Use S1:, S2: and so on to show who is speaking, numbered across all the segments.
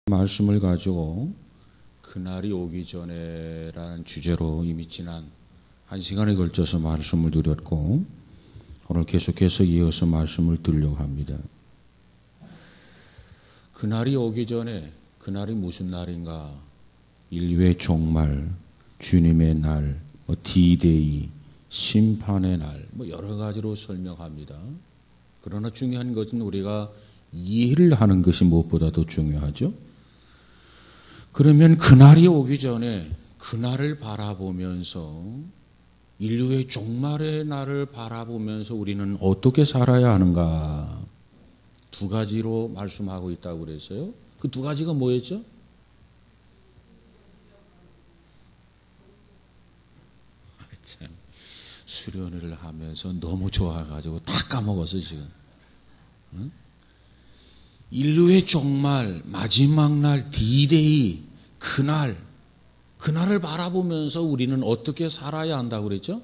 S1: 말씀을 가지고 그날이 오기 전에라는 주제로 이미 지난 1시간에 걸쳐서 말씀을 드렸고 오늘 계속해서 이어서 말씀을 드리려고 합니다. 그날이 오기 전에 그날이 무슨 날인가? 인류의 종말, 주님의 날, D-Day, 심판의 날, 여러 가지로 설명합니다. 그러나 중요한 것은 우리가 이해를 하는 것이 무엇보다도 중요하죠. 그러면 그날이 오기 전에 그날을 바라보면서 인류의 종말의 날을 바라보면서 우리는 어떻게 살아야 하는가? 두 가지로 말씀하고 있다고 그랬어요. 그 두 가지가 뭐였죠? 참, 수련회를 하면서 너무 좋아가지고 다 까먹었어 지금. 응? 인류의 종말, 마지막 날, D-Day, 그날을 바라보면서 우리는 어떻게 살아야 한다고 그랬죠?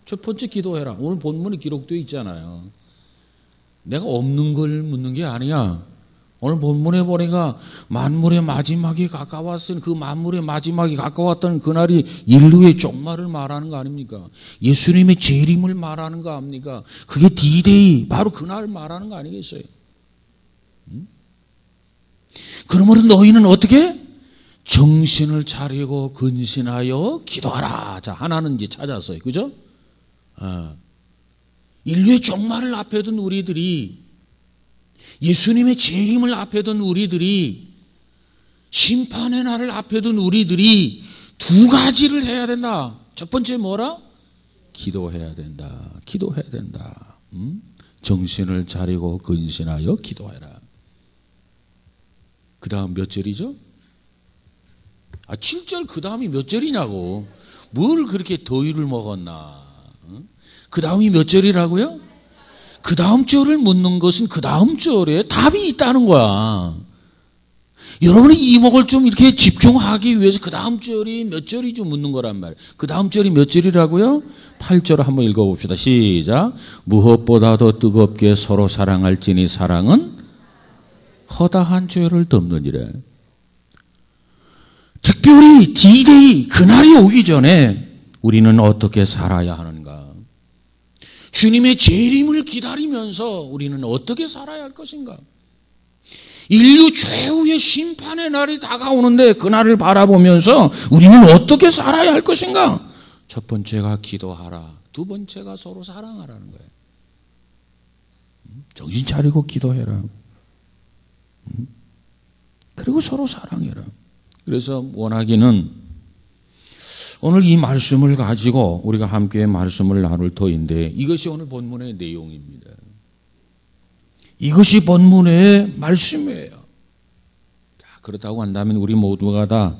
S1: 첫 번째 기도해라. 오늘 본문에 기록되어 있잖아요. 내가 없는 걸 묻는 게 아니야. 오늘 본문에 보니까 만물의 마지막이 가까웠으니 그 만물의 마지막이 가까웠던 그날이 인류의 종말을 말하는 거 아닙니까? 예수님의 재림을 말하는 거 아닙니까? 그게 D-Day, 바로 그날 말하는 거 아니겠어요? 그러므로 너희는 어떻게? 정신을 차리고 근신하여 기도하라. 자, 하나는 이제 찾았어요. 그죠? 인류의 종말을 앞에 둔 우리들이, 예수님의 재림을 앞에 둔 우리들이, 심판의 날을 앞에 둔 우리들이 두 가지를 해야 된다. 첫 번째 뭐라? 기도해야 된다. 기도해야 된다. 정신을 차리고 근신하여 기도해라. 그 다음 몇 절이죠? 7절 그 다음이 몇 절이냐고. 뭘 그렇게 더위를 먹었나. 그 다음이 몇 절이라고요? 그 다음 절을 묻는 것은 그 다음 절에 답이 있다는 거야. 여러분이 이목을 좀 이렇게 집중하기 위해서 그 다음 절이 몇 절이죠 묻는 거란 말이에요. 그 다음 절이 몇 절이라고요? 8절 한번 읽어봅시다. 시작. 무엇보다도 뜨겁게 서로 사랑할지니 사랑은 허다한 죄를 덮느니라. 특별히 D-Day 그날이 오기 전에 우리는 어떻게 살아야 하는가? 주님의 재림을 기다리면서 우리는 어떻게 살아야 할 것인가? 인류 최후의 심판의 날이 다가오는데 그날을 바라보면서 우리는 어떻게 살아야 할 것인가? 첫 번째가 기도하라. 두 번째가 서로 사랑하라는 거예요. 정신 차리고 기도해라. 그리고 서로 사랑해라. 그래서 원하기는 오늘 이 말씀을 가지고 우리가 함께 말씀을 나눌 터인데 이것이 오늘 본문의 내용입니다. 이것이 본문의 말씀이에요. 그렇다고 한다면 우리 모두가 다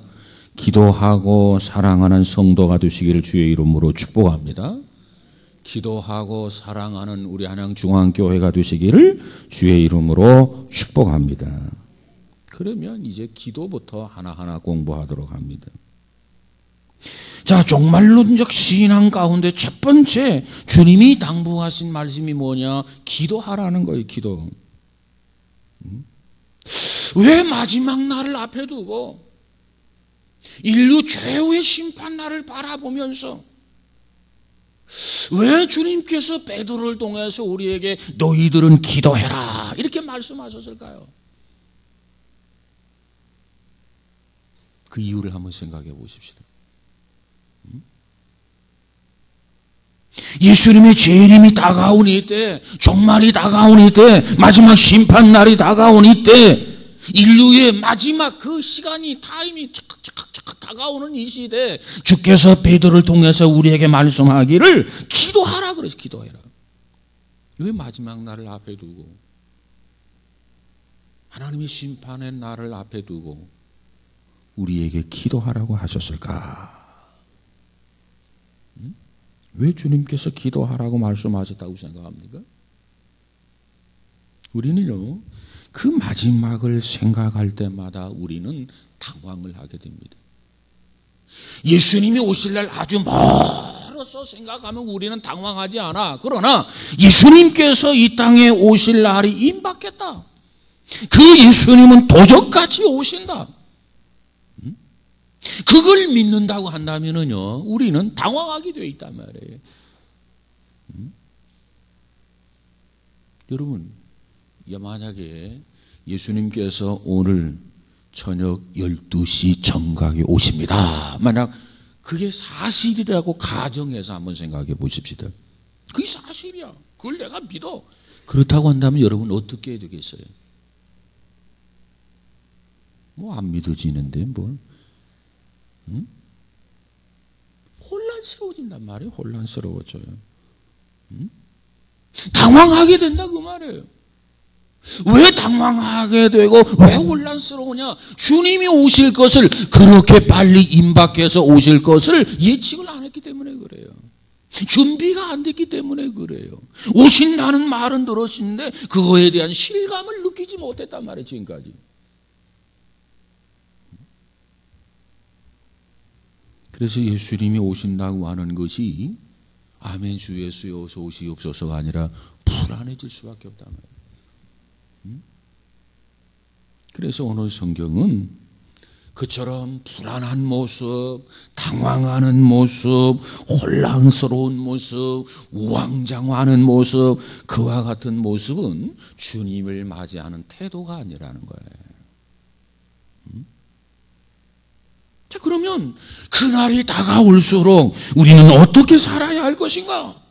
S1: 기도하고 사랑하는 성도가 되시기를 주의 이름으로 축복합니다. 기도하고 사랑하는 우리 한양중앙교회가 되시기를 주의 이름으로 축복합니다. 그러면 이제 기도부터 하나하나 공부하도록 합니다. 자, 종말론적 신앙 가운데 첫 번째 주님이 당부하신 말씀이 뭐냐? 기도하라는 거예요. 기도. 왜 마지막 날을 앞에 두고 인류 최후의 심판 날을 바라보면서 왜 주님께서 베드로를 통해서 우리에게 너희들은 기도해라 이렇게 말씀하셨을까요? 그 이유를 한번 생각해 보십시다. 예수님의 재림이 다가온 이때, 종말이 다가온 이때, 마지막 심판 날이 다가온 이때, 인류의 마지막 그 시간이 타임이 착각 다가오는 이 시대에 주께서 베드로를 통해서 우리에게 말씀하기를 기도하라 그래서 기도해라. 왜 마지막 날을 앞에 두고 하나님의 심판의 날을 앞에 두고 우리에게 기도하라고 하셨을까? 왜 주님께서 기도하라고 말씀하셨다고 생각합니까? 우리는요, 그 마지막을 생각할 때마다 우리는 당황을 하게 됩니다. 예수님이 오실 날 아주 멀어서 생각하면 우리는 당황하지 않아. 그러나 예수님께서 이 땅에 오실 날이 임박했다. 그 예수님은 도적같이 오신다. 그걸 믿는다고 한다면은요, 우리는 당황하게 되어 있단 말이에요. 여러분, 만약에 예수님께서 오늘 저녁 12시 정각에 오십니다. 만약 그게 사실이라고 가정해서 한번 생각해 보십시다. 그게 사실이야. 그걸 내가 믿어. 그렇다고 한다면 여러분 어떻게 해야 되겠어요? 뭐 안 믿어지는데 뭘? 응? 혼란스러워진단 말이에요. 혼란스러워져요. 응? 당황하게 된다 그 말이에요. 왜 당황하게 되고 왜 혼란스러우냐? 주님이 오실 것을, 그렇게 빨리 임박해서 오실 것을 예측을 안 했기 때문에 그래요. 준비가 안 됐기 때문에 그래요. 오신다는 말은 들었는데 그거에 대한 실감을 느끼지 못했단 말이에요. 지금까지. 그래서 예수님이 오신다고 하는 것이 아멘 주 예수여 어서 오시옵소서가 아니라 불안해질 수밖에 없단 말이에요. 그래서 오늘 성경은 그처럼 불안한 모습, 당황하는 모습, 혼란스러운 모습, 우왕좌왕하는 모습, 그와 같은 모습은 주님을 맞이하는 태도가 아니라는 거예요. 자, 그러면 그날이 다가올수록 우리는 어떻게 살아야 할 것인가?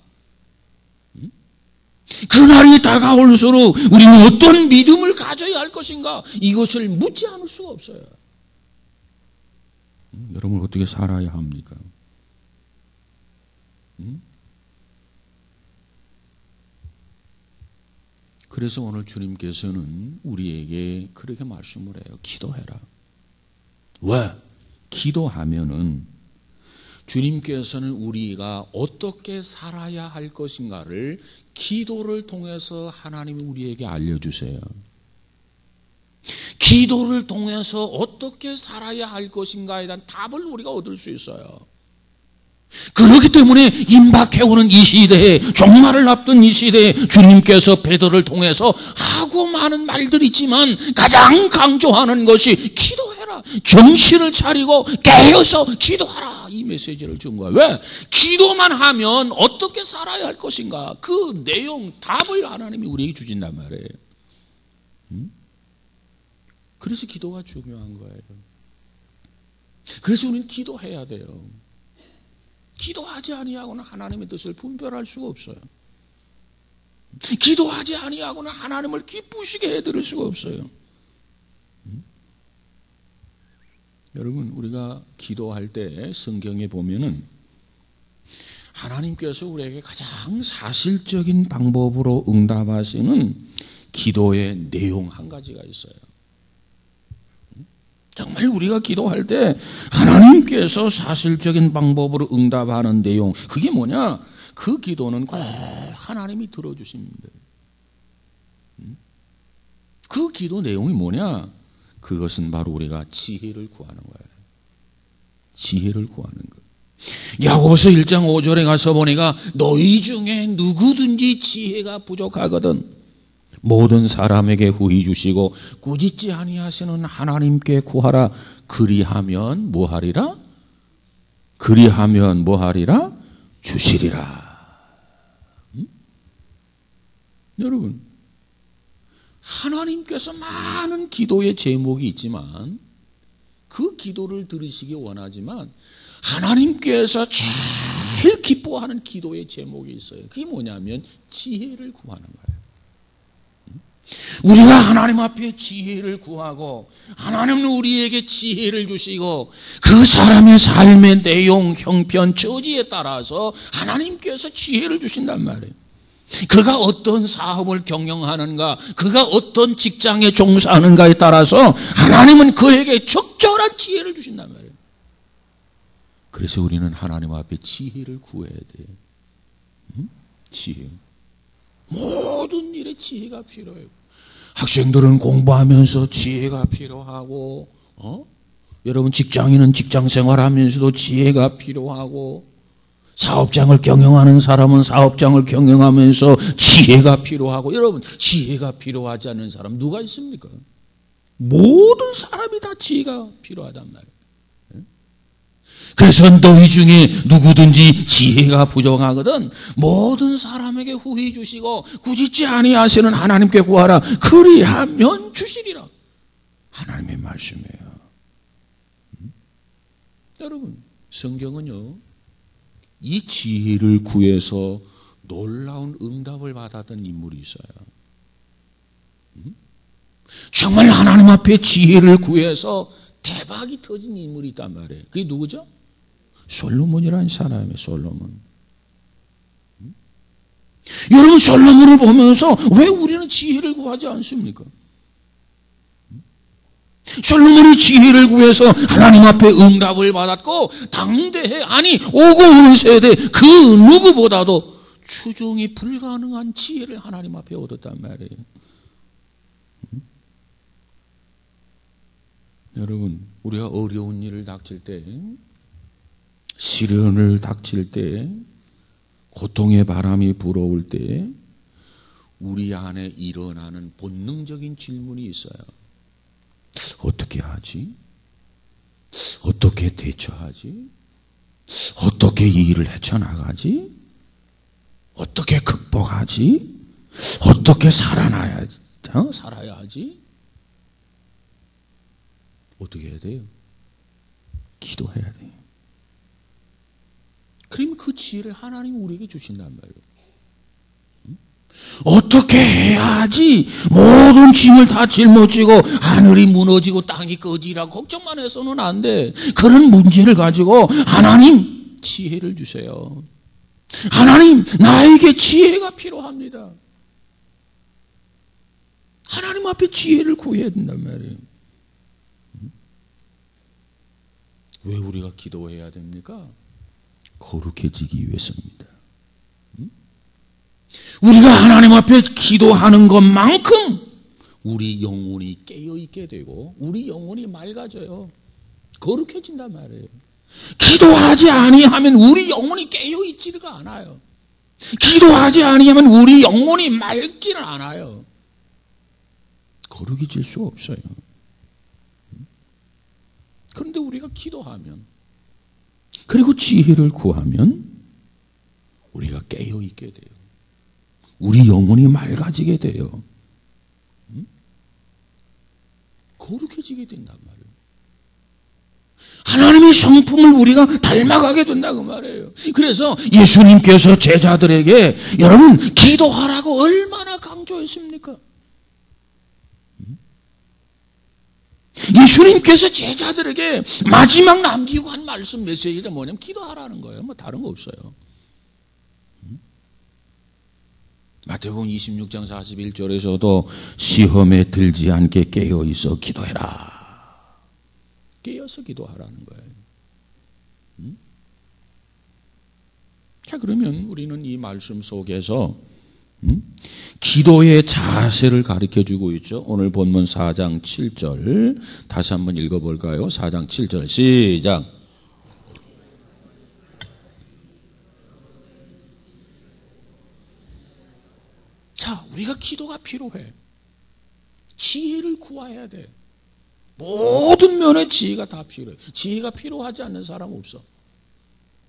S1: 그날이 다가올수록 우리는 어떤 믿음을 가져야 할 것인가? 이것을 묻지 않을 수가 없어요. 여러분 어떻게 살아야 합니까? 그래서 오늘 주님께서는 우리에게 그렇게 말씀을 해요. 기도해라. 왜? 기도하면은 주님께서는 우리가 어떻게 살아야 할 것인가를 기도를 통해서 하나님이 우리에게 알려주세요. 기도를 통해서 어떻게 살아야 할 것인가에 대한 답을 우리가 얻을 수 있어요. 그렇기 때문에 임박해오는 이 시대에, 종말을 앞둔 이 시대에 주님께서 베드로를 통해서 하고 많은 말들이 있지만 가장 강조하는 것이 기도해라. 정신을 차리고 깨어서 기도하라. 이 메시지를 준 거야. 왜? 기도만 하면 어떻게 살아야 할 것인가? 그 내용, 답을 하나님이 우리에게 주신단 말이에요. 그래서 기도가 중요한 거예요. 그래서 우리는 기도해야 돼요. 기도하지 아니하고는 하나님의 뜻을 분별할 수가 없어요. 기도하지 아니하고는 하나님을 기쁘시게 해드릴 수가 없어요. 여러분, 우리가 기도할 때 성경에 보면은 하나님께서 우리에게 가장 사실적인 방법으로 응답하시는 기도의 내용 한 가지가 있어요. 정말 우리가 기도할 때 하나님께서 사실적인 방법으로 응답하는 내용, 그게 뭐냐? 그 기도는 꼭 하나님이 들어주십니다. 그 기도 내용이 뭐냐? 그것은 바로 우리가 지혜를 구하는 거예요. 지혜를 구하는 것. 야고보서 1장 5절에 가서 보니까 너희 중에 누구든지 지혜가 부족하거든 모든 사람에게 후히 주시고 꾸짖지 아니하시는 하나님께 구하라. 그리하면 뭐하리라? 그리하면 뭐하리라? 주시리라. 여러분, 하나님께서 많은 기도의 제목이 있지만 그 기도를 들으시기 원하지만 하나님께서 제일 기뻐하는 기도의 제목이 있어요. 그게 뭐냐면 지혜를 구하는 거예요. 우리가 하나님 앞에 지혜를 구하고 하나님은 우리에게 지혜를 주시고 그 사람의 삶의 내용, 형편, 처지에 따라서 하나님께서 지혜를 주신단 말이에요. 그가 어떤 사업을 경영하는가, 그가 어떤 직장에 종사하는가에 따라서 하나님은 그에게 적절한 지혜를 주신단 말이에요. 그래서 우리는 하나님 앞에 지혜를 구해야 돼요. 지혜. 모든 일에 지혜가 필요해요. 학생들은 공부하면서 지혜가 필요하고, 여러분 직장인은 직장 생활하면서도 지혜가 필요하고, 사업장을 경영하는 사람은 사업장을 경영하면서 지혜가 필요하고, 여러분, 지혜가 필요하지 않는 사람 누가 있습니까? 모든 사람이 다 지혜가 필요하단 말이에요. 그래서 너희 중에 누구든지 지혜가 부족하거든 모든 사람에게 후히 주시고 꾸짖지 아니하시는 하나님께 구하라. 그리하면 주시리라. 하나님의 말씀이에요. 여러분, 성경은요, 이 지혜를 구해서 놀라운 응답을 받았던 인물이 있어요. 정말 하나님 앞에 지혜를 구해서 대박이 터진 인물이 있단 말이에요. 그게 누구죠? 솔로몬이라는 사람이에요. 솔로몬. 여러분, 솔로몬을 보면서 왜 우리는 지혜를 구하지 않습니까? 솔로몬이 지혜를 구해서 하나님 앞에 응답을 받았고, 당대에, 아니 오고 오는 세대 그 누구보다도 추종이 불가능한 지혜를 하나님 앞에 얻었단 말이에요. 여러분, 우리가 어려운 일을 닥칠 때, 시련을 닥칠 때, 고통의 바람이 불어올 때 우리 안에 일어나는 본능적인 질문이 있어요. 어떻게 하지? 어떻게 대처하지? 어떻게 이 일을 헤쳐나가지? 어떻게 극복하지? 어떻게 살아야 하지? 어떻게 해야 돼요? 기도해야 돼요. 그러면 그 지혜를 하나님이 우리에게 주신단 말이에요. 어떻게 해야지 모든 짐을 다 짊어지고 하늘이 무너지고 땅이 꺼지라고 걱정만 해서는 안 돼. 그런 문제를 가지고 하나님 지혜를 주세요. 하나님, 나에게 지혜가 필요합니다. 하나님 앞에 지혜를 구해야 된단 말이에요. 왜 우리가 기도해야 됩니까? 거룩해지기 위해서입니다. 우리가 하나님 앞에 기도하는 것만큼 우리 영혼이 깨어있게 되고 우리 영혼이 맑아져요. 거룩해진단 말이에요. 기도하지 아니하면 우리 영혼이 깨어있지가 않아요. 기도하지 아니하면 우리 영혼이 맑지는 않아요. 거룩해질 수 없어요. 그런데 우리가 기도하면, 그리고 지혜를 구하면 우리가 깨어있게 돼요. 우리 영혼이 맑아지게 돼요. 거룩해지게 된단 말이에요. 하나님의 성품을 우리가 닮아가게 된다고 말이에요. 그래서 예수님께서 제자들에게 여러분 기도하라고 얼마나 강조했습니까? 예수님께서 제자들에게 마지막 남기고 한 말씀 메시지가 뭐냐면 기도하라는 거예요. 뭐 다른 거 없어요. 마태복음 26장 41절에서도 시험에 들지 않게 깨어있어 기도해라. 깨어서 기도하라는 거예요. 자, 그러면 우리는 이 말씀 속에서 기도의 자세를 가르쳐주고 있죠. 오늘 본문 4장 7절 다시 한번 읽어볼까요? 4장 7절 시작. 자, 우리가 기도가 필요해. 지혜를 구해야 돼. 모든 면의 지혜가 다 필요해. 지혜가 필요하지 않는 사람 없어.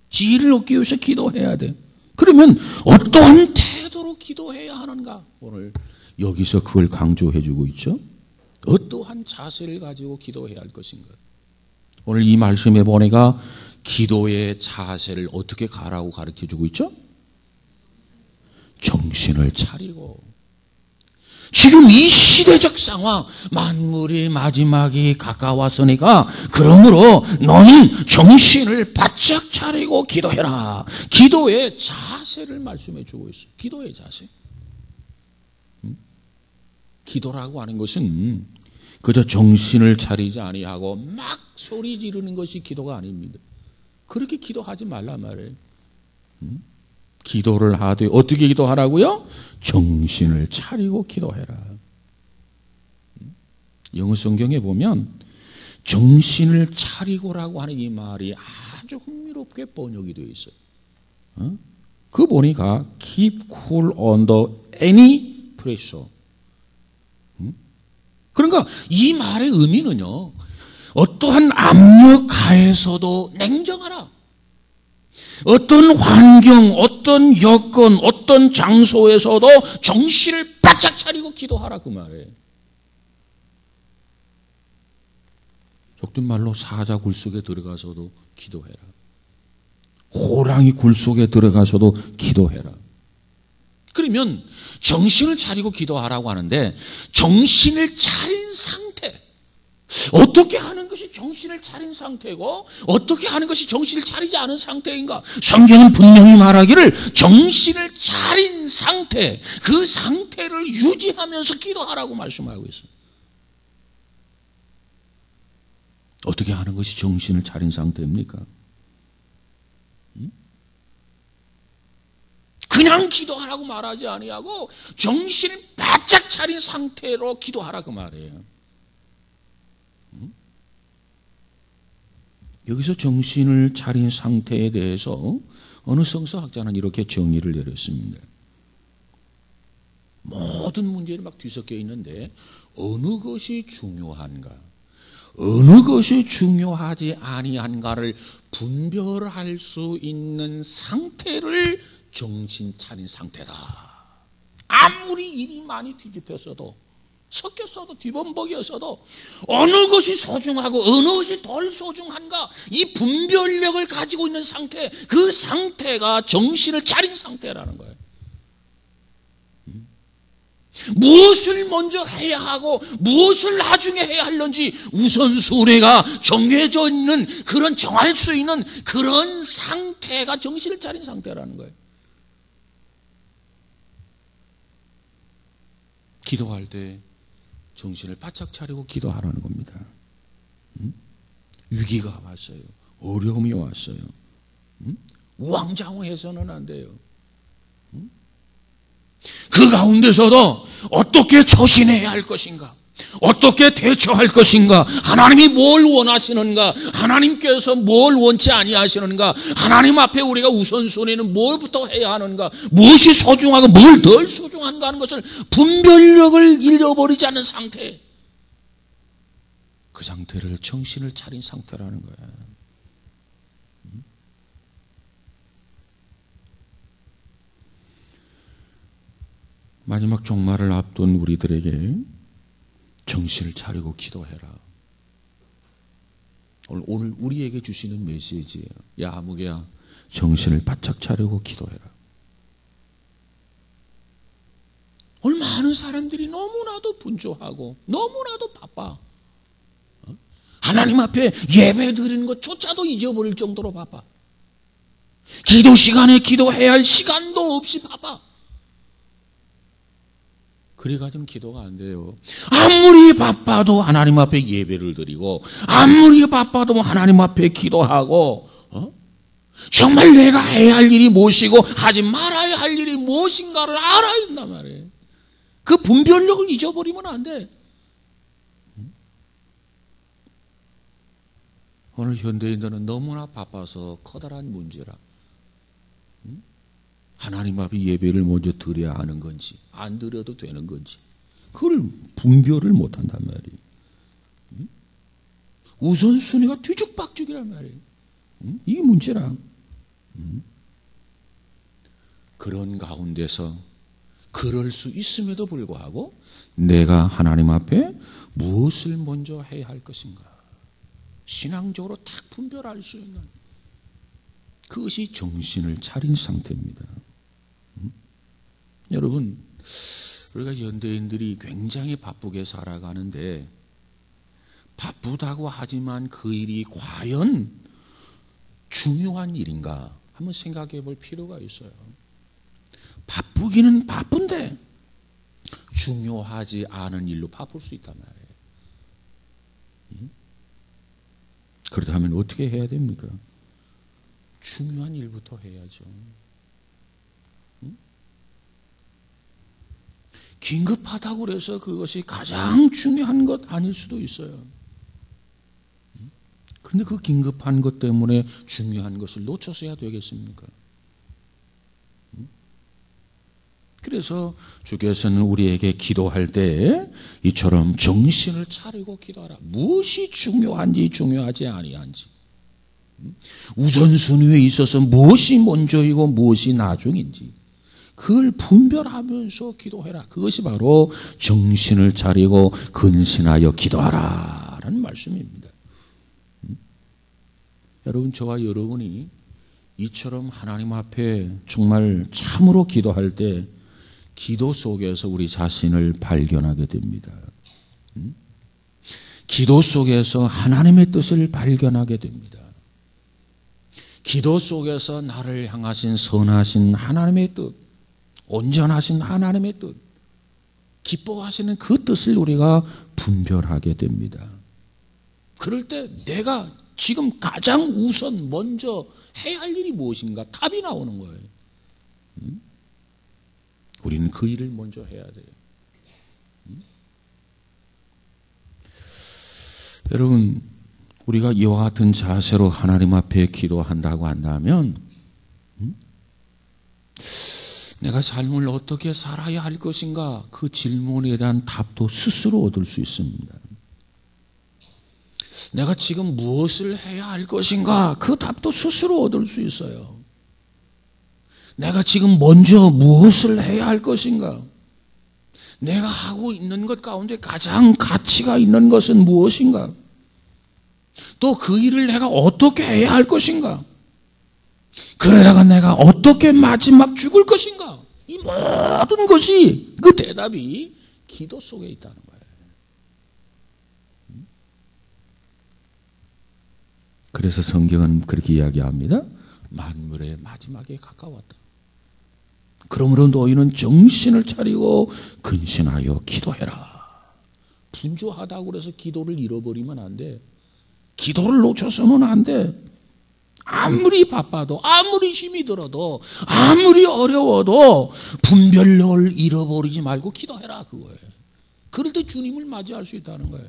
S1: 지혜를 얻기 위해서 기도해야 돼. 그러면 어떠한 태도로 기도해야 하는가? 오늘 여기서 그걸 강조해 주고 있죠. 어떠한 자세를 가지고 기도해야 할 것인가? 오늘 이 말씀에 보니까 기도의 자세를 어떻게 가라고 가르쳐 주고 있죠? 정신을 차리고. 지금 이 시대적 상황, 만물이 마지막이 가까웠으니까 그러므로 너는 정신을 바짝 차리고 기도해라. 기도의 자세를 말씀해 주고 있어요. 기도의 자세. 기도라고 하는 것은 그저 정신을 차리지 아니하고 막 소리 지르는 것이 기도가 아닙니다. 그렇게 기도하지 말란 말이에요. 기도를 하되 어떻게 기도하라고요? 정신을 차리고 기도해라. 영어 성경에 보면 정신을 차리고라고 하는 이 말이 아주 흥미롭게 번역이 되어 있어요. 그 보니까 keep cool under any pressure. 그러니까 이 말의 의미는요, 어떠한 압력 하에서도 냉정하라. 어떤 환경, 어떤 여건, 어떤 장소에서도 정신을 바짝 차리고 기도하라, 그 말이에요. 속된 말로 사자 굴 속에 들어가서도 기도해라. 호랑이 굴 속에 들어가서도 기도해라. 그러면 정신을 차리고 기도하라고 하는데, 정신을 차린 상태, 어떻게 하는 것이 정신을 차린 상태고 어떻게 하는 것이 정신을 차리지 않은 상태인가? 성경은 분명히 말하기를 정신을 차린 상태, 그 상태를 유지하면서 기도하라고 말씀하고 있어요. 어떻게 하는 것이 정신을 차린 상태입니까? 그냥 기도하라고 말하지 아니하고 정신을 바짝 차린 상태로 기도하라, 그 말이에요. 여기서 정신을 차린 상태에 대해서 어느 성서학자는 이렇게 정의를 내렸습니다. 모든 문제를 막 뒤섞여 있는데 어느 것이 중요한가, 어느 것이 중요하지 아니한가를 분별할 수 있는 상태를 정신 차린 상태다. 아무리 일이 많이 뒤집혔어도, 섞였어도, 뒤범벅이었어도 어느 것이 소중하고 어느 것이 덜 소중한가, 이 분별력을 가지고 있는 상태, 그 상태가 정신을 차린 상태라는 거예요. 무엇을 먼저 해야 하고 무엇을 나중에 해야 할는지 우선순위가 정해져 있는, 그런 정할 수 있는 그런 상태가 정신을 차린 상태라는 거예요. 기도할 때 정신을 바짝 차리고 기도하라는 겁니다. 위기가 왔어요. 어려움이 왔어요. 우왕좌왕해서는 안 돼요. 그 가운데서도 어떻게 처신해야 할 것인가, 어떻게 대처할 것인가, 하나님이 뭘 원하시는가, 하나님께서 뭘 원치 아니하시는가, 하나님 앞에 우리가 우선순위는 뭘부터 해야 하는가, 무엇이 소중하고 뭘 덜 소중한가 하는 것을 분별력을 잃어버리지 않는 상태, 그 상태를 정신을 차린 상태라는 거예요. 마지막 종말을 앞둔 우리들에게 정신을 차리고 기도해라. 오늘 우리에게 주시는 메시지예요. 야, 아무개야, 정신을 바짝 차리고 기도해라. 오늘 많은 사람들이 너무나도 분주하고 너무나도 바빠. 하나님 앞에 예배 드리는 것조차도 잊어버릴 정도로 바빠. 기도 시간에 기도해야 할 시간도 없이 바빠. 그래가지고는 기도가 안 돼요. 아무리 바빠도 하나님 앞에 예배를 드리고, 아무리 바빠도 하나님 앞에 기도하고, 정말 내가 해야 할 일이 무엇이고 하지 말아야 할 일이 무엇인가를 알아야 된단 말이에요. 그 분별력을 잊어버리면 안 돼. 오늘 현대인들은 너무나 바빠서 커다란 문제라. 하나님 앞에 예배를 먼저 드려야 하는 건지, 안 드려도 되는 건지, 그걸 분별을 못한단 말이에요. 우선순위가 뒤죽박죽이란 말이에요. 이게 문제라. 그런 가운데서 그럴 수 있음에도 불구하고 내가 하나님 앞에 무엇을 먼저 해야 할 것인가, 신앙적으로 딱 분별할 수 있는 그것이 정신을 차린 상태입니다. 여러분, 우리가 현대인들이 굉장히 바쁘게 살아가는데, 바쁘다고 하지만 그 일이 과연 중요한 일인가 한번 생각해 볼 필요가 있어요. 바쁘기는 바쁜데 중요하지 않은 일로 바쁠 수 있단 말이에요. 그렇다면 어떻게 해야 됩니까? 중요한 일부터 해야죠. 긴급하다고 해서 그것이 가장 중요한 것 아닐 수도 있어요. 그런데 그 긴급한 것 때문에 중요한 것을 놓쳐서야 되겠습니까? 그래서 주께서는 우리에게 기도할 때 이처럼 정신을 차리고 기도하라. 무엇이 중요한지 중요하지 아니한지, 우선순위에 있어서 무엇이 먼저이고 무엇이 나중인지 그걸 분별하면서 기도해라. 그것이 바로 정신을 차리고 근신하여 기도하라라는 말씀입니다. 여러분, 저와 여러분이 이처럼 하나님 앞에 정말 참으로 기도할 때 기도 속에서 우리 자신을 발견하게 됩니다. 기도 속에서 하나님의 뜻을 발견하게 됩니다. 기도 속에서 나를 향하신 선하신 하나님의 뜻, 온전하신 하나님의 뜻, 기뻐하시는 그 뜻을 우리가 분별하게 됩니다. 그럴 때 내가 지금 가장 우선 먼저 해야 할 일이 무엇인가? 답이 나오는 거예요. 우리는 그 일을 먼저 해야 돼요. 여러분, 우리가 이와 같은 자세로 하나님 앞에 기도한다고 한다면 내가 삶을 어떻게 살아야 할 것인가? 그 질문에 대한 답도 스스로 얻을 수 있습니다. 내가 지금 무엇을 해야 할 것인가? 그 답도 스스로 얻을 수 있어요. 내가 지금 먼저 무엇을 해야 할 것인가? 내가 하고 있는 것 가운데 가장 가치가 있는 것은 무엇인가? 또 그 일을 내가 어떻게 해야 할 것인가? 그러다가 내가 어떻게 마지막 죽을 것인가? 이 모든 것이, 그 대답이 기도 속에 있다는 거예요. 그래서 성경은 그렇게 이야기합니다. 만물의 마지막에 가까웠다. 그러므로 너희는 정신을 차리고 근신하여 기도해라. 분주하다고 해서 기도를 잃어버리면 안 돼. 기도를 놓쳐서는 안 돼. 아무리 바빠도, 아무리 힘이 들어도, 아무리 어려워도 분별력을 잃어버리지 말고 기도해라, 그거예요. 그럴 때 주님을 맞이할 수 있다는 거예요.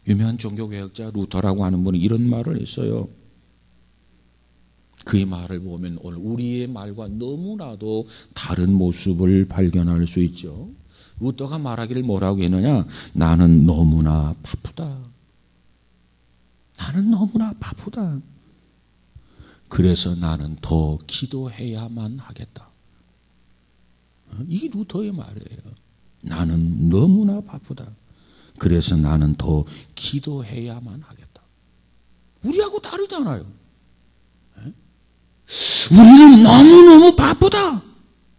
S1: 유명한 종교개혁자 루터라고 하는 분이 이런 말을 했어요. 그의 말을 보면 오늘 우리의 말과 너무나도 다른 모습을 발견할 수 있죠. 루터가 말하기를 뭐라고 했느냐? 나는 너무나 바쁘다. 나는 너무나 바쁘다. 그래서 나는 더 기도해야만 하겠다. 이게 루터의 말이에요. 나는 너무나 바쁘다. 그래서 나는 더 기도해야만 하겠다. 우리하고 다르잖아요. 우리는 너무너무 바쁘다.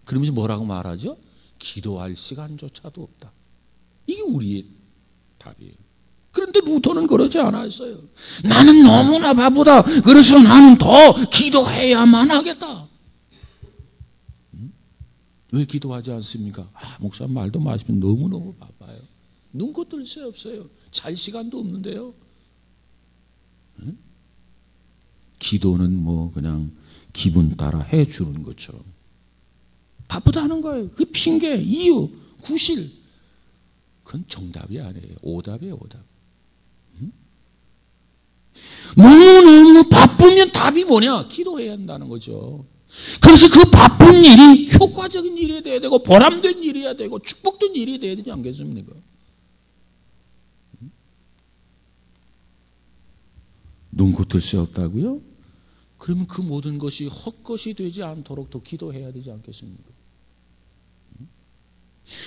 S1: 그러면서 뭐라고 말하죠? 기도할 시간조차도 없다. 이게 우리의 답이에요. 그런데 루터는 그러지 않았어요. 나는 너무나 바쁘다. 그래서 나는 더 기도해야만 하겠다. 왜 기도하지 않습니까? 목사님 말도 마시면 너무너무 바빠요. 눈코 뜰 새 없어요. 잘 시간도 없는데요. 기도는 뭐 그냥 기분 따라 해주는 것처럼 바쁘다는 거예요. 그 핑계, 이유, 구실, 그건 정답이 아니에요. 오답이에요, 오답. 너무너무 바쁘면 답이 뭐냐? 기도해야 한다는 거죠. 그래서 그 바쁜 일이 효과적인 일이 돼야 되고 보람된 일이어야 되고 축복된 일이 돼야 되지 않겠습니까? 눈코 뜰 새 없다고요? 그러면 그 모든 것이 헛것이 되지 않도록 더 기도해야 되지 않겠습니까?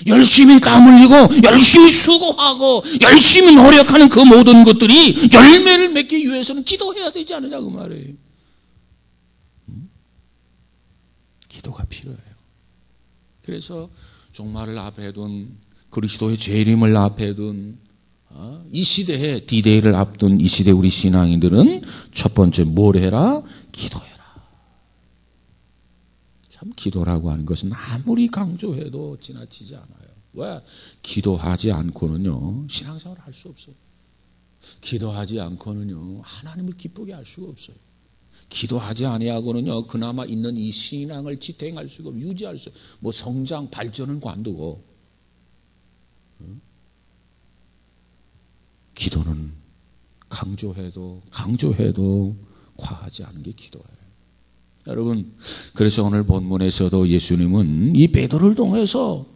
S1: 열심히 땀 흘리고 열심히 수고하고 열심히 노력하는 그 모든 것들이 열매를 맺기 위해서는 기도해야 되지 않느냐 그 말이에요. 기도가 필요해요. 그래서 종말을 앞에 둔, 그리스도의 재림을 앞에 둔 이 시대에 디데이를 앞둔 이 시대 우리 신앙인들은 첫 번째 뭘 해라? 기도해라. 참 기도라고 하는 것은 아무리 강조해도 지나치지 않아요. 왜? 기도하지 않고는요 신앙생활을 할 수 없어요. 기도하지 않고는요 하나님을 기쁘게 할 수가 없어요. 기도하지 아니하고는요 그나마 있는 이 신앙을 지탱할 수가 없고 유지할 수, 뭐 성장 발전은 관두고 기도는 강조해도 과하지 않은 게 기도예요. 여러분, 그래서 오늘 본문에서도 예수님은 이 베드로를 통해서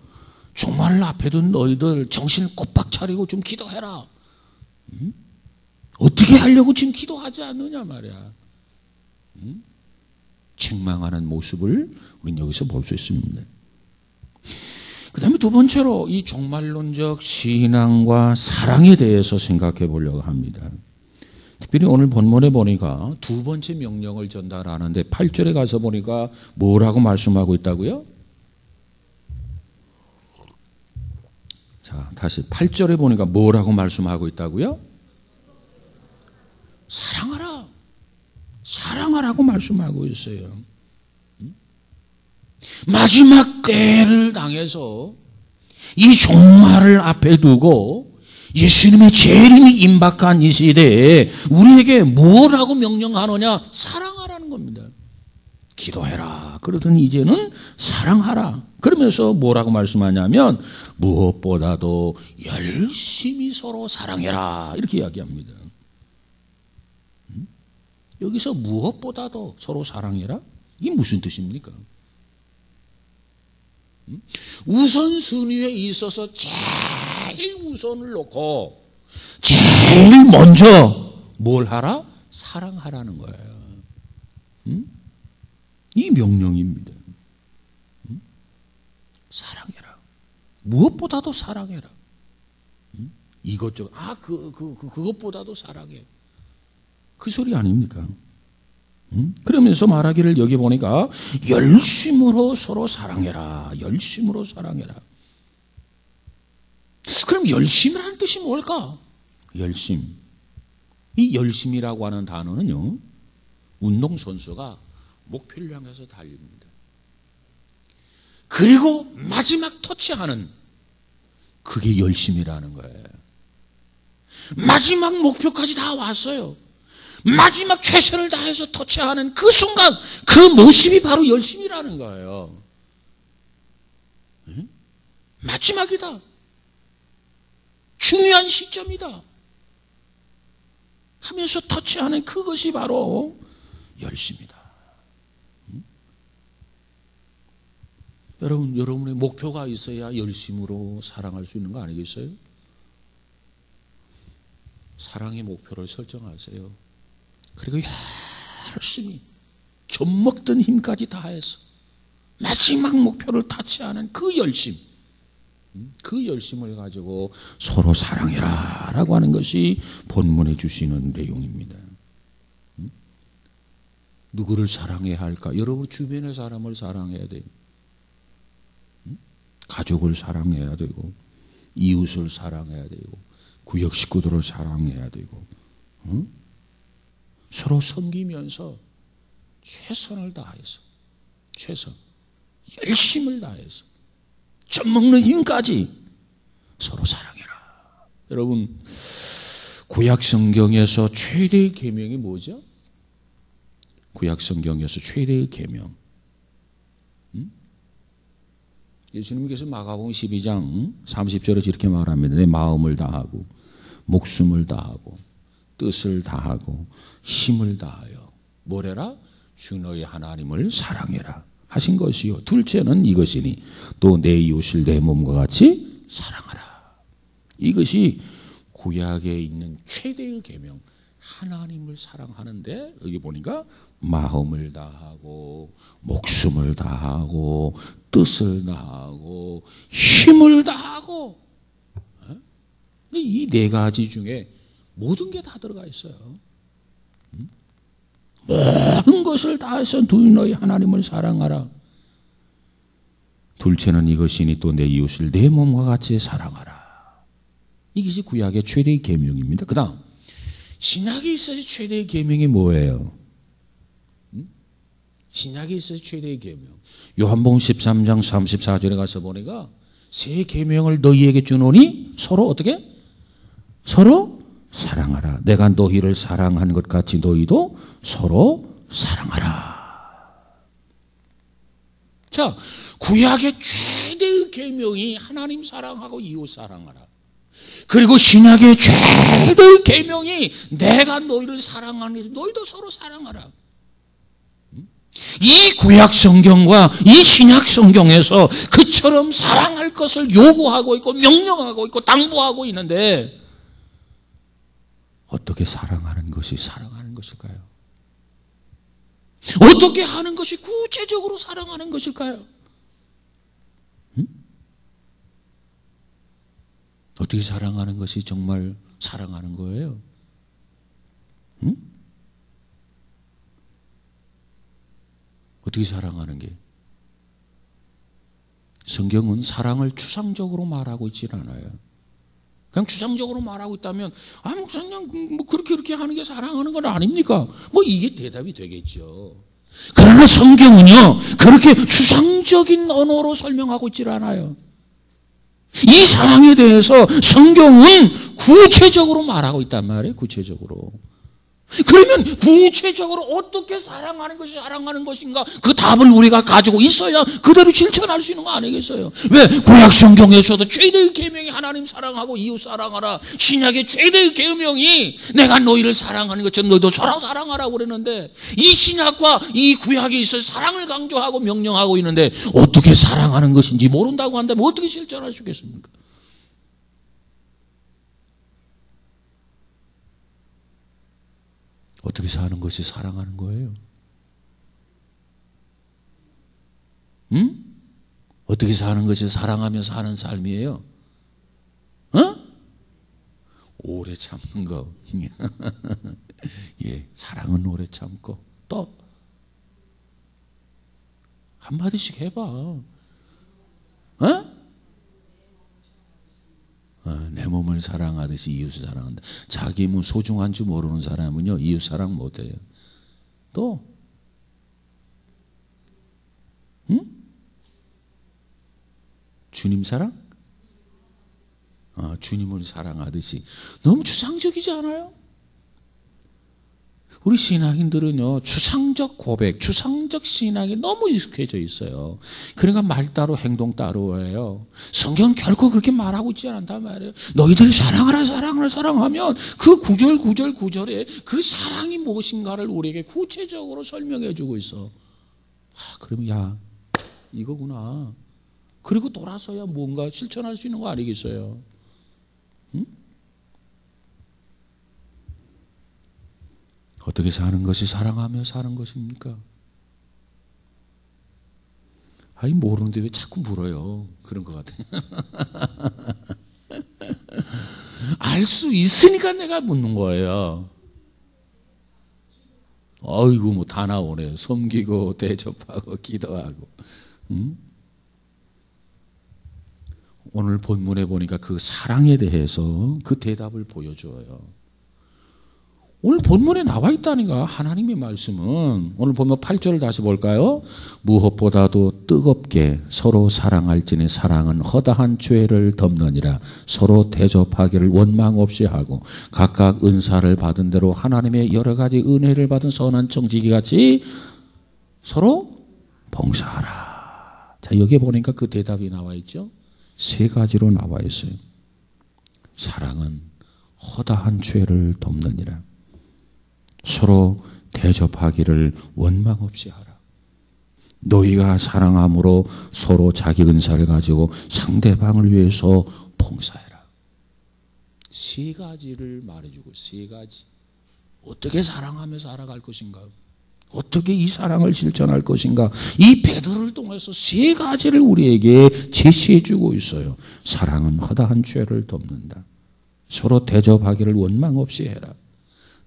S1: 종말 앞에 둔 너희들 정신을 꼬박 차리고 좀 기도해라. 어떻게 하려고 지금 기도하지 않느냐 말이야. 책망하는 모습을 우리는 여기서 볼 수 있습니다. 그 다음에 두 번째로 이 종말론적 신앙과 사랑에 대해서 생각해 보려고 합니다. 특별히 오늘 본문에 보니까 두 번째 명령을 전달하는데 8절에 가서 보니까 뭐라고 말씀하고 있다고요? 자, 다시 8절에 보니까 뭐라고 말씀하고 있다고요? 사랑하라. 사랑하라고 말씀하고 있어요. 마지막 때를 당해서 이 종말을 앞에 두고 예수님의 재림이 임박한 이 시대에 우리에게 뭐라고 명령하느냐? 사랑하라는 겁니다. 기도해라. 그러더니 이제는 사랑하라. 그러면서 뭐라고 말씀하냐면 무엇보다도 열심히 서로 사랑해라. 이렇게 이야기합니다. 여기서 무엇보다도 서로 사랑해라? 이게 무슨 뜻입니까? 우선순위에 있어서 제일 우선을 놓고 제일 먼저 뭘 하라? 사랑하라는 거예요. 이 명령입니다. 사랑해라. 무엇보다도 사랑해라. 이것저것 그것보다도 사랑해. 그 소리 아닙니까? 그러면서 말하기를 여기 보니까 열심으로 서로 사랑해라. 열심으로 사랑해라. 그럼 열심이라는 뜻이 뭘까? 열심. 이 열심이라고 하는 단어는요, 운동선수가 목표를 향해서 달립니다. 그리고 마지막 터치하는 그게 열심이라는 거예요. 마지막 목표까지 다 왔어요. 마지막 최선을 다해서 터치하는 그 순간 그 모습이 바로 열심이라는 거예요. 마지막이다. 중요한 시점이다. 하면서 터치하는 그것이 바로 열심이다. 여러분의 목표가 있어야 열심으로 사랑할 수 있는 거 아니겠어요? 사랑의 목표를 설정하세요. 그리고 열심히 젖먹던 힘까지 다해서 마지막 목표를 타치하는 그 열심, 그 열심을 가지고 서로 사랑해라 라고 하는 것이 본문에 주시는 내용입니다. 누구를 사랑해야 할까? 여러분 주변의 사람을 사랑해야 돼요. 가족을 사랑해야 되고 이웃을 사랑해야 되고 구역 식구들을 사랑해야 되고 서로 섬기면서 최선을 다해서 열심을 다해서 젖먹는 힘까지 서로 사랑해라. 여러분 구약 성경에서 최대의 계명이 뭐죠? 구약 성경에서 최대의 계명. 예수님께서 마가복음 12장 30절에 이렇게 말합니다. 내 마음을 다하고 목숨을 다하고 뜻을 다하고 힘을 다하여 뭐래라? 주 너의 하나님을 사랑해라 하신 것이요. 둘째는 이것이니 또 내 이웃을 내 몸과 같이 사랑하라. 이것이 구약에 있는 최대의 계명, 하나님을 사랑하는데 여기 보니까 마음을 다하고 목숨을 다하고 뜻을 다하고 힘을 다하고 이 네 가지 중에 모든 게 다 들어가 있어요. 모든 것을 다해서 두 너희 하나님을 사랑하라. 둘째는 이것이니 또 내 이웃을 내 몸과 같이 사랑하라. 이것이 구약의 최대의 계명입니다. 그 다음 신약에 있어서 최대의 계명이 뭐예요? 신약에 있어서 최대의 계명. 요한복음 13장 34절에 가서 보니까 새 계명을 너희에게 주노니 서로 어떻게? 서로 사랑하라. 내가 너희를 사랑한 것 같이 너희도 서로 사랑하라. 자, 구약의 최대의 계명이 하나님 사랑하고 이웃 사랑하라. 그리고 신약의 최대의 계명이 내가 너희를 사랑하니 너희도 서로 사랑하라. 이 구약 성경과 이 신약 성경에서 그처럼 사랑할 것을 요구하고 있고 명령하고 있고 당부하고 있는데 어떻게 사랑하는 것이 사랑하는 것일까요? 어떻게 하는 것이 구체적으로 사랑하는 것일까요? 어떻게 사랑하는 것이 정말 사랑하는 거예요? 어떻게 사랑하는 게? 성경은 사랑을 추상적으로 말하고 있질 않아요. 그냥 추상적으로 말하고 있다면 목사님 뭐 그렇게 하는 게 사랑하는 건 아닙니까? 뭐 이게 대답이 되겠죠. 그러나 성경은요 그렇게 추상적인 언어로 설명하고 있질 않아요. 이 사랑에 대해서 성경은 구체적으로 말하고 있단 말이에요. 구체적으로. 그러면 구체적으로 어떻게 사랑하는 것이 사랑하는 것인가 그 답을 우리가 가지고 있어야 그대로 실천할 수 있는 거 아니겠어요? 왜? 구약 성경에서도 최대의 계명이 하나님 사랑하고 이웃 사랑하라. 신약의 최대의 계명이 내가 너희를 사랑하는 것처럼 너희도 서로 사랑하라고 그러는데 이 신약과 이 구약에 있어서 사랑을 강조하고 명령하고 있는데 어떻게 사랑하는 것인지 모른다고 한다면 어떻게 실천할 수 있겠습니까? 어떻게 사는 것이 사랑하는 거예요? 어떻게 사는 것이 사랑하며 사는 삶이에요? 오래 참는 거. 예, 사랑은 오래 참고 또 한마디씩 해봐. 내 몸을 사랑하듯이 이웃을 사랑한다. 자기 몸 소중한 줄 모르는 사람은요 이웃 사랑 못해요. 또 주님 사랑? 주님을 사랑하듯이. 너무 추상적이지 않아요? 우리 신앙인들은요 추상적 고백, 추상적 신앙이 너무 익숙해져 있어요. 그러니까 말 따로 행동 따로예요. 성경은 결코 그렇게 말하고 있지 않단 말이에요. 너희들 사랑하라 사랑하라 사랑하면 그 구절에 그 사랑이 무엇인가를 우리에게 구체적으로 설명해 주고 있어. 그러면 야 이거구나. 그리고 돌아서야 뭔가 실천할 수 있는 거 아니겠어요? 어떻게 사는 것이 사랑하며 사는 것입니까? 모르는데 왜 자꾸 물어요? 그런 것 같아요. 알 수 있으니까 내가 묻는 거예요. 어이구 뭐 다 나오네요. 섬기고 대접하고 기도하고. 오늘 본문에 보니까 그 사랑에 대해서 그 대답을 보여줘요. 오늘 본문에 나와 있다니까 하나님의 말씀은. 오늘 본문 8절을 다시 볼까요? 무엇보다도 뜨겁게 서로 사랑할지니 사랑은 허다한 죄를 덮느니라. 서로 대접하기를 원망 없이 하고 각각 은사를 받은 대로 하나님의 여러 가지 은혜를 받은 선한 청지기같이 서로 봉사하라. 자, 여기에 보니까 그 대답이 나와 있죠. 세 가지로 나와 있어요. 사랑은 허다한 죄를 덮느니라. 서로 대접하기를 원망 없이 하라. 너희가 사랑함으로 서로 자기 은사를 가지고 상대방을 위해서 봉사해라. 세 가지를 말해주고 세 가지. 어떻게 사랑하며 살아갈 것인가? 어떻게 이 사랑을 실천할 것인가? 이 베드로를 통해서 세 가지를 우리에게 제시해 주고 있어요. 사랑은 허다한 죄를 덮는다. 서로 대접하기를 원망 없이 해라.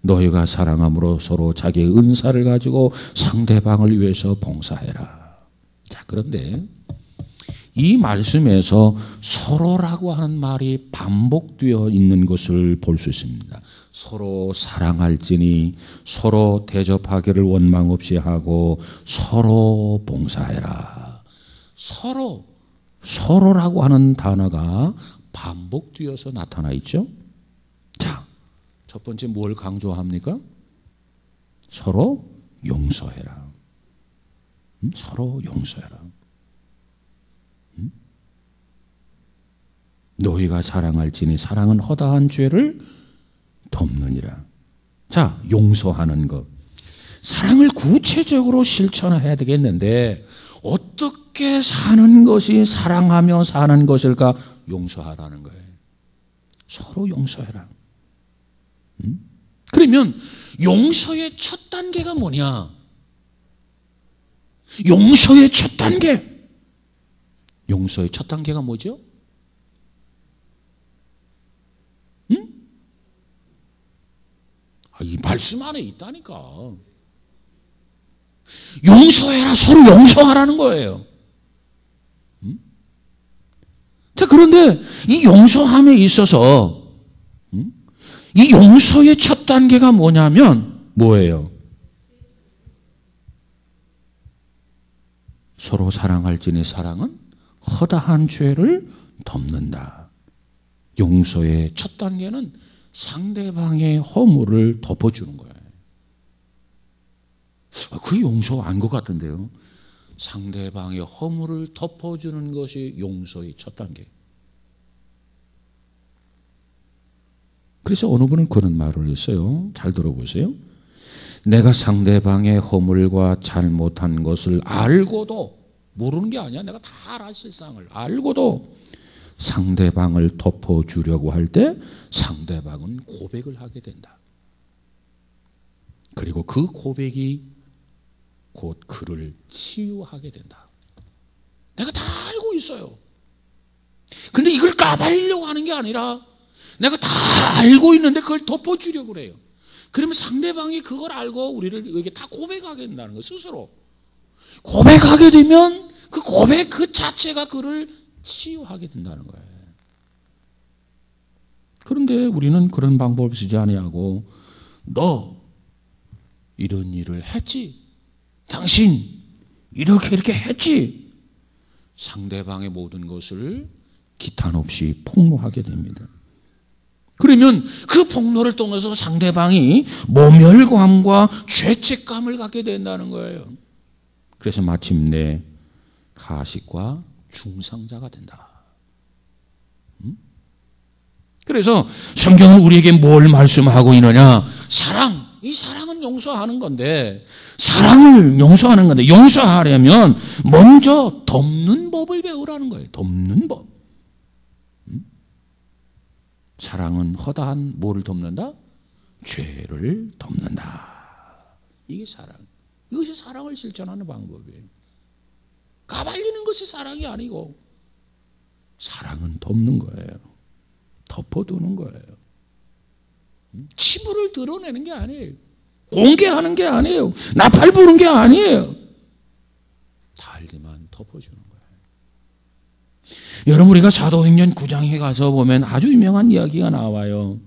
S1: 너희가 사랑함으로 서로 자기의 은사를 가지고 상대방을 위해서 봉사해라. 자, 그런데 이 말씀에서 서로라고 하는 말이 반복되어 있는 것을 볼 수 있습니다. 서로 사랑할지니 서로 대접하기를 원망 없이 하고 서로 봉사해라. 서로라고 하는 단어가 반복되어서 나타나 있죠. 자, 첫 번째 뭘 강조합니까? 서로 용서해라. 서로 용서해라. 너희가 사랑할지니 사랑은 허다한 죄를 덮느니라. 자, 용서하는 것. 사랑을 구체적으로 실천해야 되겠는데 어떻게 사는 것이 사랑하며 사는 것일까? 용서하라는 거예요. 서로 용서해라. 그러면 용서의 첫 단계가 뭐냐? 용서의 첫 단계. 용서의 첫 단계가 뭐죠? 이 말씀 안에 있다니까. 용서해라. 서로 용서하라는 거예요. 자, 그런데 이 용서함에 있어서 이 용서의 첫 단계가 뭐냐면 뭐예요? 서로 사랑할지니 사랑은 허다한 죄를 덮는다. 용서의 첫 단계는 상대방의 허물을 덮어주는 거예요. 그게 용서 아닌 것 같은데요. 상대방의 허물을 덮어주는 것이 용서의 첫 단계. 그래서 어느 분은 그런 말을 했어요. 잘 들어보세요. 내가 상대방의 허물과 잘못한 것을 알고도, 모르는 게 아니야. 내가 다 알아, 실상을. 알고도 상대방을 덮어주려고 할 때 상대방은 고백을 하게 된다. 그리고 그 고백이 곧 그를 치유하게 된다. 내가 다 알고 있어요. 근데 이걸 까발리려고 하는 게 아니라 내가 다 알고 있는데 그걸 덮어주려고 그래요. 그러면 상대방이 그걸 알고 우리를 이렇게 다 고백하게 된다는 거예요. 스스로. 고백하게 되면 그 고백 그 자체가 그를 치유하게 된다는 거예요. 그런데 우리는 그런 방법을 쓰지 아니하고 너 이런 일을 했지? 당신 이렇게 했지? 상대방의 모든 것을 기탄 없이 폭로하게 됩니다. 그러면 그 폭로를 통해서 상대방이 모멸감과 죄책감을 갖게 된다는 거예요. 그래서 마침내 가식과 중상자가 된다. 그래서 성경은 우리에게 뭘 말씀하고 있느냐? 사랑. 이 사랑은 용서하는 건데, 사랑을 용서하는 건데, 용서하려면 먼저 덮는 법을 배우라는 거예요. 덮는 법. 사랑은 허다한 뭐를 덮는다? 죄를 덮는다. 이게 사랑. 이것이 사랑을 실천하는 방법이에요. 까발리는 것이 사랑이 아니고 사랑은 덮는 거예요. 덮어두는 거예요. 치부를 드러내는 게 아니에요. 공개하는 게 아니에요. 나팔 부는 게 아니에요. 다 알지만 덮어주는 거예요. 여러분, 우리가 사도행전 9장에 가서 보면 아주 유명한 이야기가 나와요.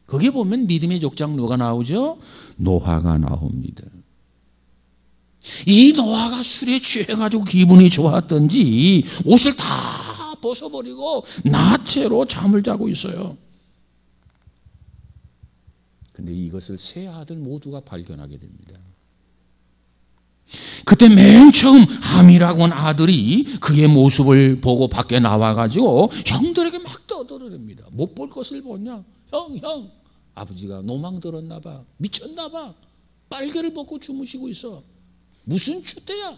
S1: 거기에 보면 믿음의 족장 누가 나오죠? 노아가 나옵니다. 이 노아가 술에 취해가지고 기분이 좋았던지 옷을 다 벗어버리고 나체로 잠을 자고 있어요. 근데 이것을 세 아들 모두가 발견하게 됩니다. 그때 맨 처음 함이라고 하는 아들이 그의 모습을 보고 밖에 나와가지고 형들에게 막 떠들어댑니다. 못 볼 것을 보냐? 형, 아버지가 노망 들었나 봐. 미쳤나 봐. 빨개를 벗고 주무시고 있어. 무슨 추태야?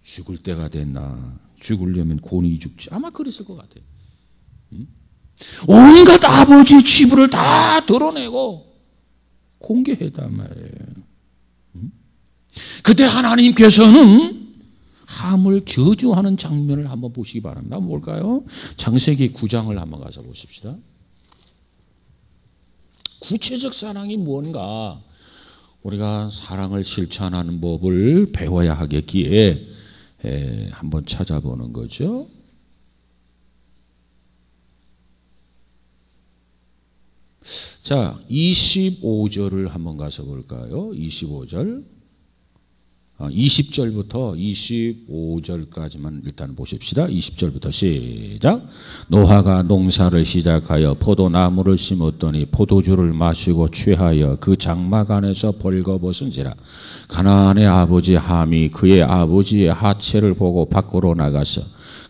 S1: 죽을 때가 됐나? 죽으려면 곤히 죽지. 아마 그랬을 것 같아요. 온갖 아버지 치부를 다 드러내고 공개했단 말이에요. 그때 하나님께서는 함을 저주하는 장면을 한번 보시기 바랍니다. 뭘까요? 창세기 9장을 한번 가서 보십시다. 구체적 사랑이 뭔가 우리가 사랑을 실천하는 법을 배워야 하겠기에 한번 찾아보는 거죠. 자, 25절을 한번 가서 볼까요? 25절. 20절부터 25절까지만 일단 보십시다. 20절부터 시작. 노아가 농사를 시작하여 포도나무를 심었더니 포도주를 마시고 취하여 그 장막 안에서 벌거벗은지라. 가나안의 아버지 함이 그의 아버지의 하체를 보고 밖으로 나가서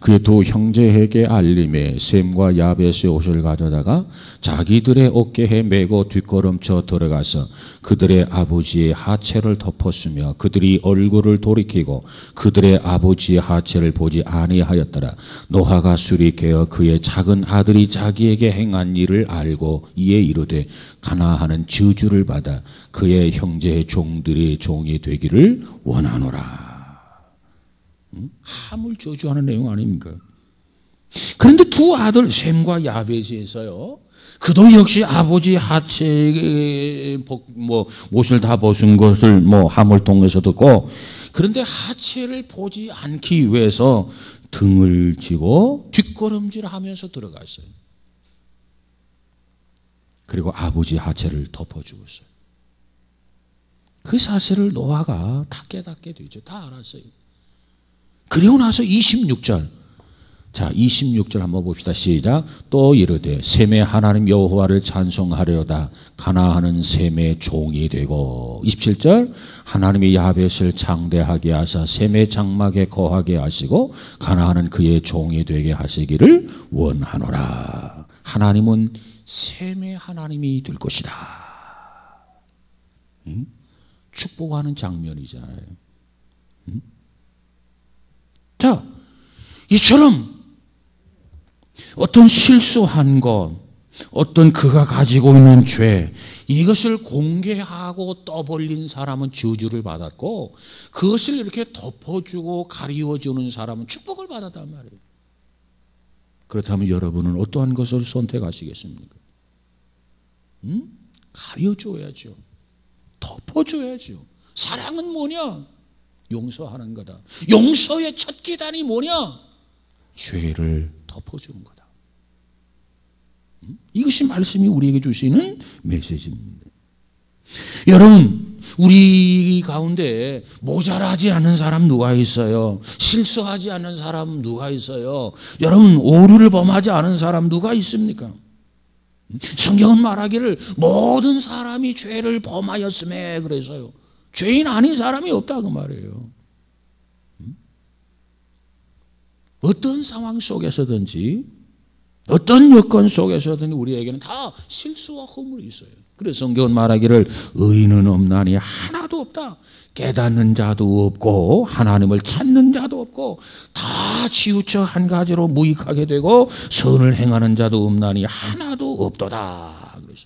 S1: 그의 두 형제에게 알림에 셈과 야벳의 옷을 가져다가 자기들의 어깨에 메고 뒷걸음쳐 들어가서 그들의 아버지의 하체를 덮었으며 그들이 얼굴을 돌이키고 그들의 아버지의 하체를 보지 아니하였더라. 노아가 술이 깨어 그의 작은 아들이 자기에게 행한 일을 알고 이에 이르되 가나하는 저주를 받아 그의 형제의 종들이 종이 되기를 원하노라. 함을 저주하는 내용 아닙니까? 그런데 두 아들 셈과 야벳이 있어요. 그도 역시 아버지 하체에 옷을 다 벗은 것을 함을 통해서 듣고, 그런데 하체를 보지 않기 위해서 등을 지고 뒷걸음질하면서 들어갔어요. 그리고 아버지 하체를 덮어주었어요. 그 사실을 노아가 다 깨닫게 되죠. 다 알았어요. 그리고 나서 26절. 자, 26절 한번 봅시다. 시작. 또 이르되 셈의 하나님 여호와를 찬송하려다 가나하는 셈의 종이 되고. 27절. 하나님이 야벳을 장대하게 하사 셈의 장막에 거하게 하시고 가나하는 그의 종이 되게 하시기를 원하노라. 하나님은 셈의 하나님이 될 것이다. 축복하는 장면이잖아요. 자, 이처럼 어떤 실수한 것, 어떤 그가 가지고 있는 죄, 이것을 공개하고 떠벌린 사람은 저주를 받았고, 그것을 이렇게 덮어주고 가리워주는 사람은 축복을 받았단 말이에요. 그렇다면 여러분은 어떠한 것을 선택하시겠습니까? 가려줘야죠. 덮어줘야죠. 사랑은 뭐냐? 용서하는 거다. 용서의 첫 계단이 뭐냐? 죄를 덮어주는 거다. 이것이 말씀이 우리에게 주시는 메시지입니다. 여러분, 우리 가운데 모자라지 않는 사람 누가 있어요? 실수하지 않는 사람 누가 있어요? 여러분, 오류를 범하지 않은 사람 누가 있습니까? 성경은 말하기를 모든 사람이 죄를 범하였음에 그래서요. 죄인 아닌 사람이 없다고 말해요. 어떤 상황 속에서든지 어떤 여건 속에서든지 우리에게는 다 실수와 허물이 있어요. 그래서 성경은 말하기를 의인은 없나니 하나도 없다. 깨닫는 자도 없고 하나님을 찾는 자도 없고 다 치우쳐 한 가지로 무익하게 되고 선을 행하는 자도 없나니 하나도 없도다. 그래서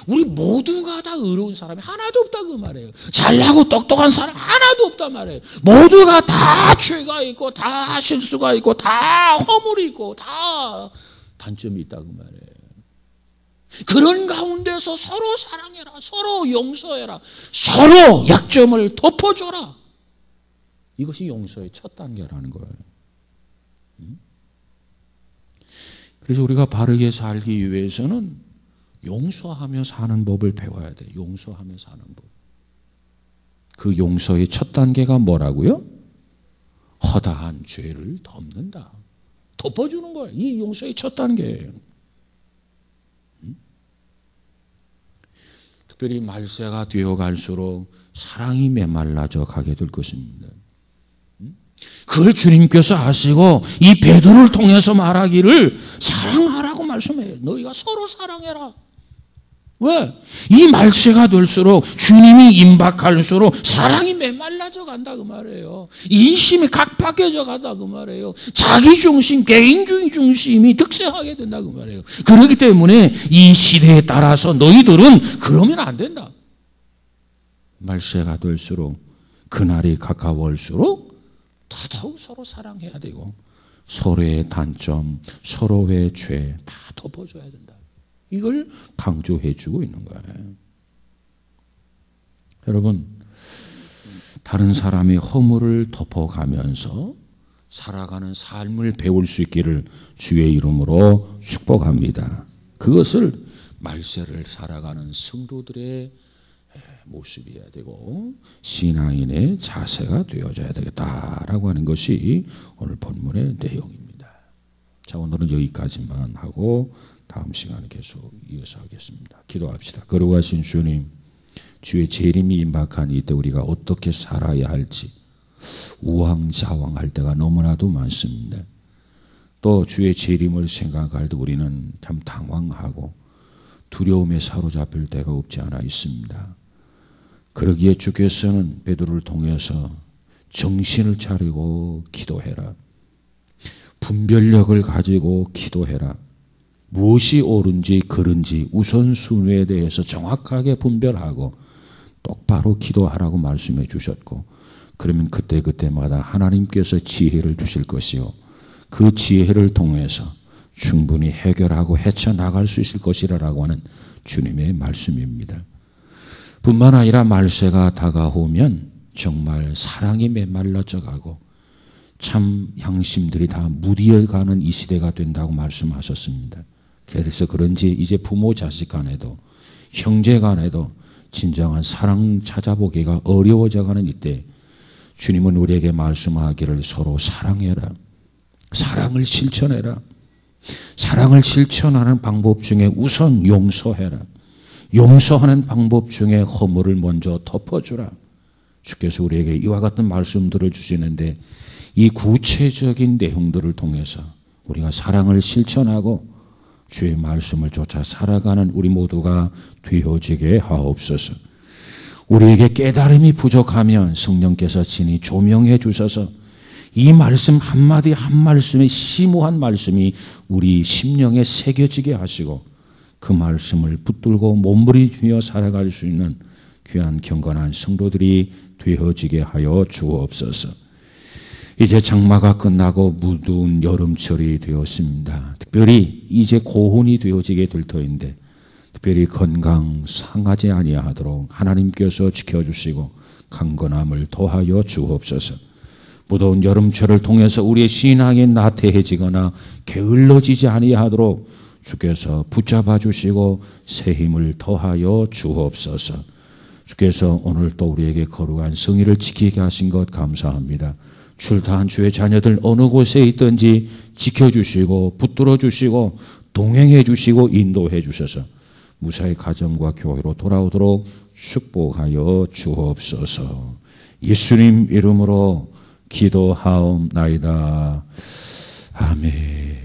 S1: 우리 모두가 다 의로운 사람이 하나도 없다고 말해요. 잘나고 똑똑한 사람 하나도 없단 말이에요. 모두가 다 죄가 있고 다 실수가 있고 다 허물이 있고 다 단점이 있다고 말해요. 그런 가운데서 서로 사랑해라. 서로 용서해라. 서로 약점을 덮어줘라. 이것이 용서의 첫 단계라는 거예요. 그래서 우리가 바르게 살기 위해서는 용서하며 사는 법을 배워야 돼요. 용서하며 사는 법. 그 용서의 첫 단계가 뭐라고요? 허다한 죄를 덮는다. 덮어주는 거예요. 이 용서의 첫 단계예요. 특별히 말세가 되어갈수록 사랑이 메말라져 가게 될 것입니다. 그걸 주님께서 아시고 이 베드로를 통해서 말하기를 사랑하라고 말씀해요. 너희가 서로 사랑해라. 왜? 이 말세가 될수록 주님이 임박할수록 사랑이 메말라져 간다 그 말이에요. 인심이 각박해져 간다 그 말이에요. 자기중심, 개인주의 중심이 득세하게 된다 그 말이에요. 그렇기 때문에 이 시대에 따라서 너희들은 그러면 안 된다. 말세가 될수록 그날이 가까울수록 더더욱 서로 사랑해야 되고 서로의 단점, 서로의 죄 다 덮어줘야 된다. 이걸 강조해 주고 있는 거예요. 여러분, 다른 사람의 허물을 덮어가면서 살아가는 삶을 배울 수 있기를 주의 이름으로 축복합니다. 그것을 말세를 살아가는 성도들의 모습이어야 되고 신앙인의 자세가 되어져야 되겠다라고 하는 것이 오늘 본문의 내용입니다. 자, 오늘은 여기까지만 하고 다음 시간에 계속 이어서 하겠습니다. 기도합시다. 거룩하신 주님, 주의 재림이 임박한 이때 우리가 어떻게 살아야 할지 우왕좌왕할 때가 너무나도 많습니다. 또 주의 재림을 생각할 때 우리는 참 당황하고 두려움에 사로잡힐 때가 없지 않아 있습니다. 그러기에 주께서는 베드로를 통해서 정신을 차리고 기도해라. 분별력을 가지고 기도해라. 무엇이 옳은지 그른지 우선순위에 대해서 정확하게 분별하고 똑바로 기도하라고 말씀해 주셨고, 그러면 그때그때마다 하나님께서 지혜를 주실 것이요, 그 지혜를 통해서 충분히 해결하고 헤쳐나갈 수 있을 것이라고 하는 주님의 말씀입니다. 뿐만 아니라 말세가 다가오면 정말 사랑이 메말라져 가고 참 양심들이 다 무디어가는 이 시대가 된다고 말씀하셨습니다. 그래서 그런지 이제 부모 자식 간에도 형제 간에도 진정한 사랑 찾아보기가 어려워져가는 이때 주님은 우리에게 말씀하기를 서로 사랑해라. 사랑을 실천해라. 사랑을 실천하는 방법 중에 우선 용서해라. 용서하는 방법 중에 허물을 먼저 덮어주라. 주께서 우리에게 이와 같은 말씀들을 주시는데 이 구체적인 내용들을 통해서 우리가 사랑을 실천하고 주의 말씀을 쫓아 살아가는 우리 모두가 되어지게 하옵소서. 우리에게 깨달음이 부족하면 성령께서 친히 조명해 주셔서 이 말씀 한마디 한 말씀의 심오한 말씀이 우리 심령에 새겨지게 하시고 그 말씀을 붙들고 몸부림치며 살아갈 수 있는 귀한 경건한 성도들이 되어지게 하여 주옵소서. 이제 장마가 끝나고 무더운 여름철이 되었습니다. 특별히 이제 고온이 되어지게 될 터인데 특별히 건강 상하지 아니하도록 하나님께서 지켜주시고 강건함을 더하여 주옵소서. 무더운 여름철을 통해서 우리의 신앙이 나태해지거나 게을러지지 아니하도록 주께서 붙잡아 주시고 새 힘을 더하여 주옵소서. 주께서 오늘 또 우리에게 거룩한 성의를 지키게 하신 것 감사합니다. 출타한 주의 자녀들 어느 곳에 있든지 지켜주시고 붙들어 주시고 동행해 주시고 인도해 주셔서 무사히 가정과 교회로 돌아오도록 축복하여 주옵소서. 예수님 이름으로 기도하옵나이다. 아멘.